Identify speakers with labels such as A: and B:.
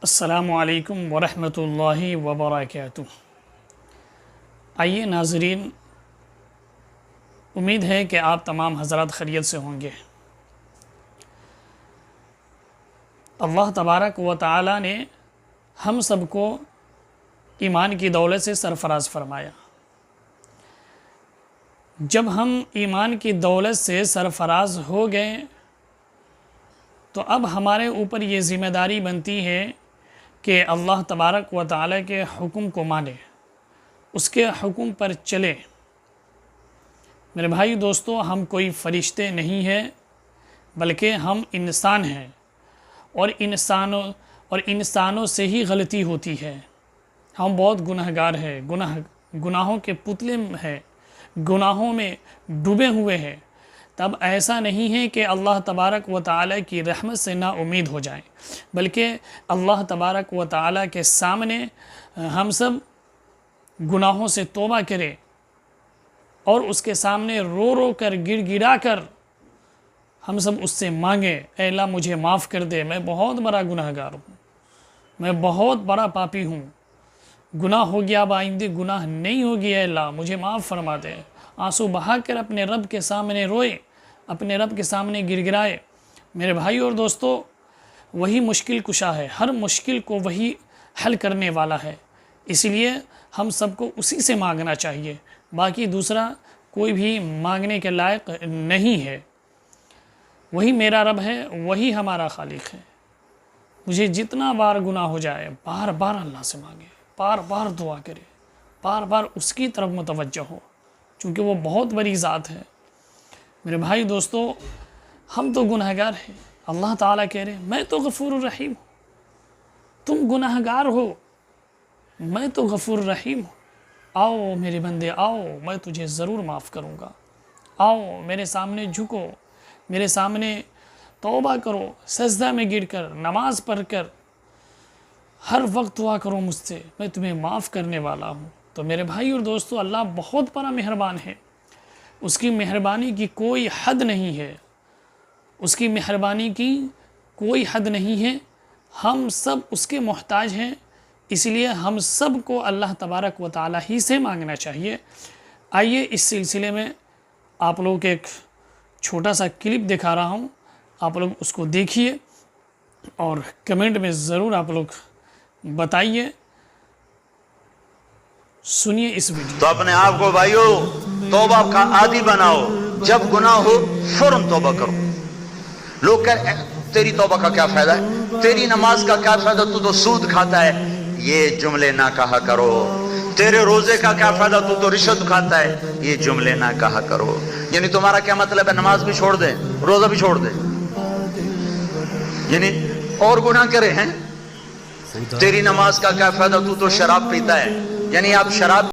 A: السلام علیکم ورحمۃ اللہ وبرکاتہ۔ آئیے ناظرین، امید ہے کہ آپ تمام حضرات خیریت سے ہوں گے۔ اللہ تبارک و تعالی نے ہم سب کو ایمان کی دولت سے سرفراز فرمایا۔ جب ہم ایمان کی دولت سے سرفراز ہو گئے تو اب ہمارے اوپر یہ ذمہ داری بنتی ہے کہ اللہ تبارک و تعالی کے حکم کو مانے، اس کے حکم پر چلے۔ میرے بھائی دوستو، ہم کوئی فرشتے نہیں ہیں بلکہ ہم انسان ہیں، اور انسانوں سے ہی غلطی ہوتی ہے۔ ہم بہت گنہگار ہیں، گناہوں کے پتلے ہیں، گناہوں میں ڈوبے ہوئے ہیں۔ تب ایسا نہیں ہے کہ اللہ تبارک و تعالی کی رحمت سے نا امید ہو جائیں، بلکہ اللہ تبارک و تعالی کے سامنے ہم سب گناہوں سے توبہ کریں اور اس کے سامنے رو رو کر گڑ گڑا کر ہم سب اس سے مانگیں، اے اللہ مجھے معاف کر دے، میں بہت بڑا گنہگار ہوں، میں بہت بڑا پاپی ہوں، گناہ ہو گیا، اب آئندہ گناہ نہیں ہوگی، اے اللہ مجھے معاف فرما دے۔ آنسو بہا کر اپنے رب کے سامنے روئے، اپنے رب کے سامنے گڑ گڑائے۔ میرے بھائی اور دوستو، وہی مشکل کشا ہے، ہر مشکل کو وہی حل کرنے والا ہے، اس لیے ہم سب کو اسی سے مانگنا چاہیے، باقی دوسرا کوئی بھی مانگنے کے لائق نہیں ہے۔ وہی میرا رب ہے، وہی ہمارا خالق ہے۔ مجھے جتنا بار گناہ ہو جائے، بار بار اللہ سے مانگے، بار بار دعا کرے، بار بار اس کی طرف متوجہ ہو، چونکہ وہ بہت بڑی ذات ہے۔ میرے بھائی دوستو، ہم تو گنہگار ہیں، اللہ تعالیٰ کہہ رہے ہیں میں تو غفور الرحیم ہوں، تم گنہگار ہو، میں تو غفور الرحیم ہوں، آؤ میرے بندے آؤ، میں تجھے ضرور معاف کروں گا، آؤ میرے سامنے جھکو، میرے سامنے توبہ کرو، سجدہ میں گر کر، نماز پڑھ کر، ہر وقت دعا کرو مجھ سے، میں تمہیں معاف کرنے والا ہوں۔ تو میرے بھائی اور دوستو، اللہ بہت بڑا مہربان ہے، اس کی مہربانی کی کوئی حد نہیں ہے، اس کی مہربانی کی کوئی حد نہیں ہے۔ ہم سب اس کے محتاج ہیں، اس لیے ہم سب کو اللہ تبارک و تعالی ہی سے مانگنا چاہیے۔ آئیے اس سلسلے میں آپ لوگوں کے ایک چھوٹا سا کلپ دکھا رہا ہوں، آپ لوگ اس کو دیکھیے اور کمنٹ میں ضرور آپ لوگ بتائیے، سنیے اس ویڈیو۔
B: تو اپنے آپ کو بھائیو توبہ کا عادی بناؤ، جب گناہ ہو فوراً توبہ کرو۔ لوگ کہتے ہیں تیری توبہ کا کیا فائدہ ہے، تیری نماز کا کیا فائدہ، تو سود کھاتا ہے، یہ جملے نہ کہا کرو۔ تیرے روزے کا کیا فائدہ، تو رشوت کھاتا ہے، یہ جملے نہ کہا کرو۔ یعنی تمہارا کیا مطلب ہے، نماز بھی چھوڑ دے، روزہ بھی چھوڑ دے، یعنی اور گناہ کرے ہیں؟ تیری نماز کا کیا فائدہ، تو شراب پیتا ہے، یعنی آپ شراب